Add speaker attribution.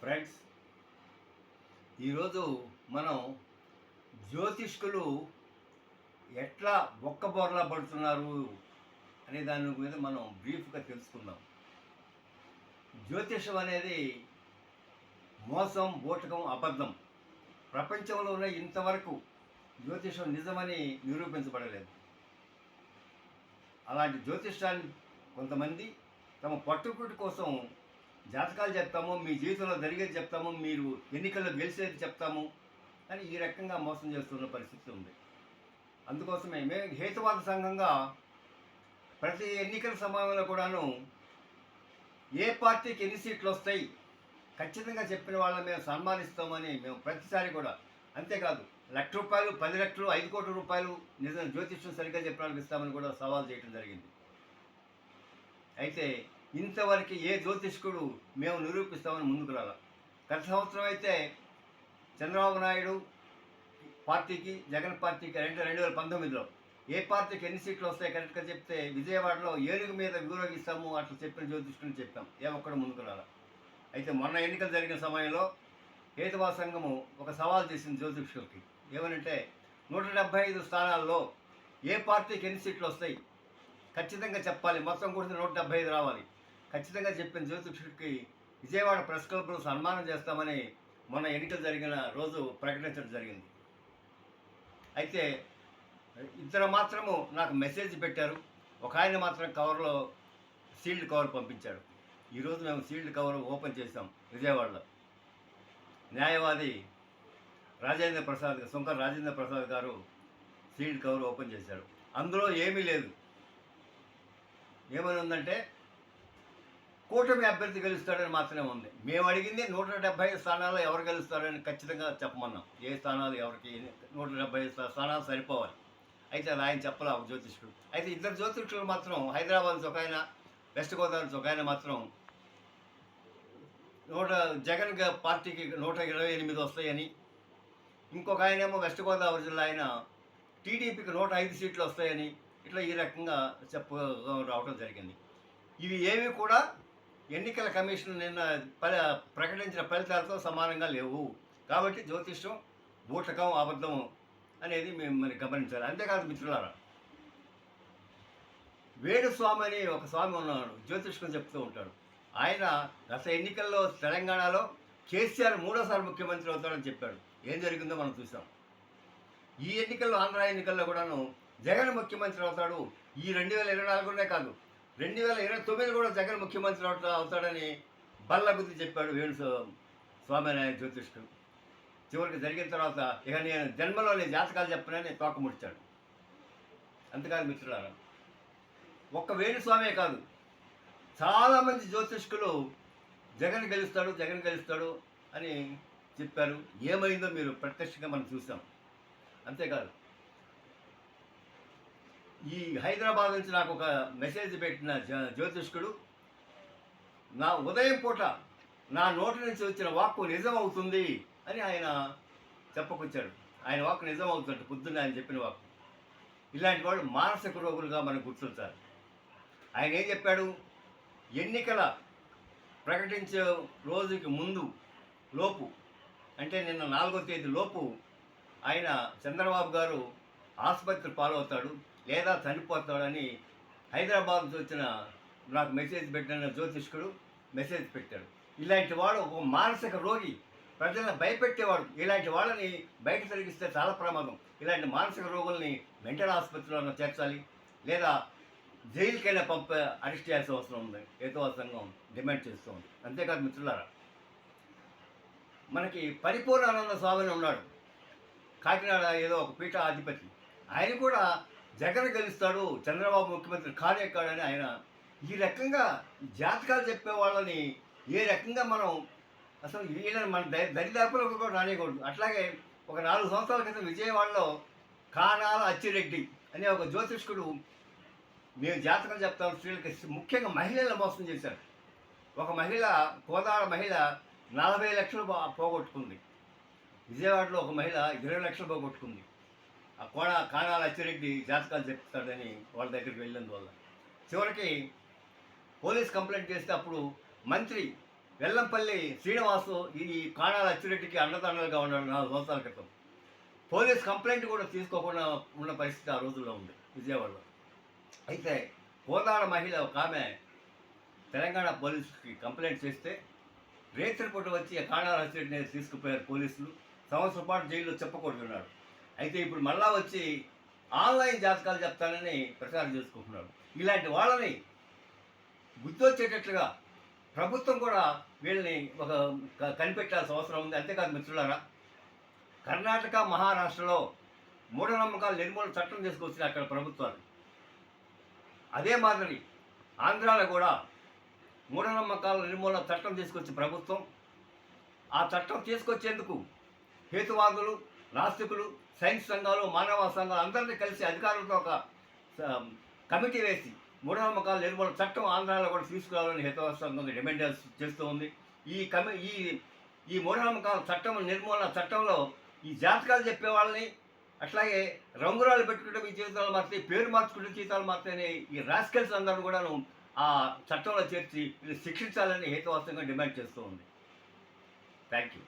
Speaker 1: Friends, ఈరోజు మనం జ్యోతిష్కులు ఎట్లా బొక్కబోర్లా పడుతున్నారు అనే దాని మీద మనం బ్రీఫ్గా తెలుసుకుందాం. జ్యోతిషం అనేది మోసం, బూటకం, అబద్ధం. ప్రపంచంలోనే ఇంతవరకు జ్యోతిషం నిజమని నిరూపించబడలేదు. అలాంటి జ్యోతిషాన్ని కొంతమంది తమ పట్టుకుటి కోసం జాతకాలు చెప్తాము, మీ జీవితంలో జరిగేది చెప్తాము, మీరు ఎన్నికల్లో గెలిచేది చెప్తాము అని ఈ రకంగా మోసం చేస్తున్న పరిస్థితి ఉంది. అందుకోసమే మేము హేతువాద సంఘంగా ప్రతి ఎన్నికల సమయంలో కూడాను ఏ పార్టీకి ఎన్ని సీట్లు వస్తాయి ఖచ్చితంగా చెప్పిన వాళ్ళని మేము సన్మానిస్తామని మేము ప్రతిసారి కూడా, అంతేకాదు ₹1,00,000, 10 లక్షలు, 5 కోట్ల రూపాయలు నిజం జ్యోతిష్యం సరిగ్గా చెప్పిన వాళ్ళకి ఇస్తామని కూడా సవాల్ చేయడం జరిగింది. అయితే ఇంతవరకు ఏ జ్యోతిష్కుడు మేము నిరూపిస్తామని ముందుకు రాల. గత సంవత్సరం అయితే చంద్రబాబు నాయుడు పార్టీకి, జగన్ పార్టీకి 2019లో ఏ పార్టీకి ఎన్ని సీట్లు వస్తాయి కరెక్ట్గా చెప్తే విజయవాడలో ఏనుగు మీద వినియోగిస్తాము అట్లా చెప్పిన జ్యోతిష్కుని చెప్పాం. ఏ ఒక్కడు ముందుకు రాల. అయితే మొన్న ఎన్నికలు జరిగిన సమయంలో హేతువాద సంఘము ఒక సవాల్ చేసింది జ్యోతిష్కులకి. ఏమనంటే 175 స్థానాల్లో ఏ పార్టీకి ఎన్ని సీట్లు వస్తాయి ఖచ్చితంగా చెప్పాలి, మొత్తం కూడా 175 రావాలి. ఖచ్చితంగా చెప్పిన జ్యోతిష్కుడికి విజయవాడ ప్రెస్ క్లబ్లో సన్మానం చేస్తామని మొన్న ఎన్నికలు జరిగిన రోజు ప్రకటించడం జరిగింది. అయితే ఇద్దరు మాత్రము నాకు మెసేజ్ పెట్టారు. ఒక ఆయన మాత్రం కవర్లో సీల్డ్ కవర్ పంపించాడు. ఈరోజు మేము సీల్డ్ కవర్ ఓపెన్ చేసాం విజయవాడలో. న్యాయవాది శంకర్ రాజేంద్ర ప్రసాద్ గారు సీల్డ్ కవర్ ఓపెన్ చేశారు. అందులో ఏమీ లేదు. ఏమని ఉందంటే కూటమి అభ్యర్థి గెలుస్తాడని మాత్రమే ఉంది. మేము అడిగింది 175 స్థానాల్లో ఎవరు గెలుస్తారని ఖచ్చితంగా చెప్పమన్నాం. ఏ స్థానాలు ఎవరికి 175 స్థానాలు సరిపోవాలి. అయితే అది ఆయన చెప్పలే ఒక జ్యోతిష్కుడు. అయితే ఇద్దరు జ్యోతిష్కులు మాత్రం హైదరాబాద్ నుంచి ఒక ఆయన, వెస్ట్ గోదావరి నుంచి ఒక ఆయన మాత్రం జగన్ పార్టీకి 128 వస్తాయని, ఇంకొక ఆయనేమో వెస్ట్ గోదావరి జిల్లా ఆయన టీడీపీకి 105 సీట్లు వస్తాయని ఇట్లా ఈ రకంగా రావడం జరిగింది. ఇవి ఏవి కూడా ఎన్నికల కమిషన్ నిన్న ప్రకటించిన ఫలితాలతో సమానంగా లేవు. కాబట్టి జ్యోతిష్యం బూటకం, అబద్ధం అనేది మేము మరి గమనించాలి. అంతేకాదు మిత్రులారా, వేణుస్వామి అని ఒక స్వామి ఉన్నాడు, జ్యోతిష్కం చెప్తూ ఉంటాడు. ఆయన గత ఎన్నికల్లో తెలంగాణలో కేసీఆర్ 3వ ముఖ్యమంత్రి అవుతాడని చెప్పాడు. ఏం జరిగిందో మనం చూసాం. ఈ ఎన్నికల్లో, ఆంధ్ర ఎన్నికల్లో కూడాను జగన్ ముఖ్యమంత్రి అవుతాడు. ఈ 2024 కాదు, 2029 కూడా జగన్ ముఖ్యమంత్రి అవుతాడని బల్లబుద్ధి చెప్పాడు స్వామి అనే జ్యోతిష్కుడు. చివరికి జరిగిన తర్వాత ఇక నేను జన్మలోని జాతకాలు చెప్పనని తోక ముడిచాడు. అంతేకాదు మిత్రులారా, ఒక్క వేణుస్వామే కాదు, చాలామంది జ్యోతిష్కులు జగన్ గెలుస్తాడు అని చెప్పారు. ఏమైందో మీరు ప్రత్యక్షంగా మనం చూసాం. అంతేకాదు, ఈ హైదరాబాద్ నుంచి నాకు ఒక మెసేజ్ పెట్టిన జ్యోతిష్కుడు నా ఉదయం పూట నా నోటి నుంచి వచ్చిన వాక్కు నిజం అవుతుంది అని ఆయన చెప్పుకొచ్చాడు. ఆయన వాక్కు నిజం అవుతుందంటే పొద్దున్న ఆయన చెప్పిన వాక్కు. ఇలాంటి వాళ్ళు మానసిక రోగులుగా మనం గుర్తించాలి. ఆయన ఏం చెప్పాడు, ఎన్నికల ప్రకటించే రోజుకి లోపు అంటే నిన్న 4వ తేదీ లోపు ఆయన చంద్రబాబు గారు ఆసుపత్రి పాలవుతాడు లేదా చనిపోతాడని హైదరాబాద్ నుంచి వచ్చిన నాకు మెసేజ్ పెట్టిన జ్యోతిష్కుడు మెసేజ్ పెట్టాడు. ఇలాంటి వాడు ఒక మానసిక రోగి, ప్రజలను భయపెట్టేవాడు. ఇలాంటి వాళ్ళని బయట తిరిగిస్తే చాలా ప్రమాదం. ఇలాంటి మానసిక రోగుల్ని మెంటల్ ఆసుపత్రిలో చేర్చాలి లేదా జైలుకైనా అరెస్ట్ చేయాల్సిన అవసరం ఉంది. హేతువాద సంఘం డిమాండ్ చేస్తూ ఉంది. అంతేకాదు మిత్రులారా, మనకి పరిపూర్ణానంద స్వామిని ఉన్నాడు, కాకినాడ ఏదో ఒక పీఠాధిపతి. ఆయన కూడా జగన్ గెలుస్తాడు, చంద్రబాబు ముఖ్యమంత్రి కాడని ఆయన ఈ రకంగా జాతకాలు చెప్పే వాళ్ళని ఏ రకంగా మనం అసలు వీళ్ళని మన దరిదాపులకు కూడా రానియకూడదు. అట్లాగే ఒక 4 సంవత్సరాల క్రితం విజయవాడలో కానాల అచ్చిరెడ్డి అనే ఒక జ్యోతిష్కుడు మేము జాతకం చెప్తాం స్త్రీలకి, ముఖ్యంగా మహిళలను మోసం చేశారు. ఒక మహిళ, కోదాడ మహిళ 40 లక్షలు పోగొట్టుకుంది. విజయవాడలో ఒక మహిళ 20 లక్షలు పోగొట్టుకుంది. ఆ కానాల అచ్చిరెడ్డి జాతకాలు చెప్తాడని వాళ్ళ దగ్గరికి వెళ్ళినందువల్ల చివరికి పోలీస్ కంప్లైంట్ చేస్తే అప్పుడు మంత్రి వెల్లంపల్లి శ్రీనివాసు ఈ కాణాల అచ్చిరెడ్డికి అండదండలుగా ఉన్నాడు 4 సంవత్సరాల క్రితం. పోలీస్ కంప్లైంట్ కూడా తీసుకోకుండా ఉన్న పరిస్థితి ఆ రోజుల్లో ఉంది విజయవాడలో. అయితే కోదాడ మహిళ ఒక ఆమె తెలంగాణ పోలీసుకి కంప్లైంట్ చేస్తే రేత్రిపూట వచ్చి కాణాల అచ్చిరెడ్డిని తీసుకుపోయారు పోలీసులు. సంవత్సరం పాటు జైల్లో చెప్పకూడదున్నాడు. అయితే ఇప్పుడు మళ్ళా వచ్చి ఆన్లైన్ జాతకాలు చెప్తానని ప్రచారం చేసుకుంటున్నాడు. ఇలాంటి వాళ్ళని గుర్తొచ్చేటట్లుగా ప్రభుత్వం కూడా వీళ్ళని కనిపెట్టాల్సిన అవసరం ఉంది. అంతేకాదు మిత్రులారా, కర్ణాటక మహారాష్ట్రలో మూఢనమ్మకాలు నిర్మూలన చట్టం తీసుకొచ్చిన అక్కడ ప్రభుత్వాలు. అదే మాదిరి ఆంధ్రాలో కూడా మూఢనమ్మకాల నిర్మూలన చట్టం తీసుకొచ్చి ప్రభుత్వం. ఆ చట్టం తీసుకొచ్చేందుకు హేతువాదులు, నాస్తికులు, సైన్స్ సంఘాలు, మానవ సంఘాలు అందరినీ కలిసి అధికారులతో ఒక కమిటీ వేసి మూఢనమ్మకాల నిర్మూలన చట్టం ఆంధ్రాలో కూడా తీసుకురావాలని హేతువాద సంఘం డిమాండ్ చేస్తూ ఉంది. ఈ మూఢనమ్మకాల చట్టం నిర్మూలన చట్టంలో ఈ జాతకాలు చెప్పే వాళ్ళని, అట్లాగే రంగురాలు పెట్టుకుంటే మీ జీవితాలు మారుతాయి, పేరు మార్చుకుంటే జీవితాలు మారుతాయని ఈ రాస్కెల్స్ అందరూ కూడాను ఆ చట్టంలో చేర్చి వీళ్ళు శిక్షించాలని హేతువాద సంఘం డిమాండ్ చేస్తూ ఉంది. Thank you.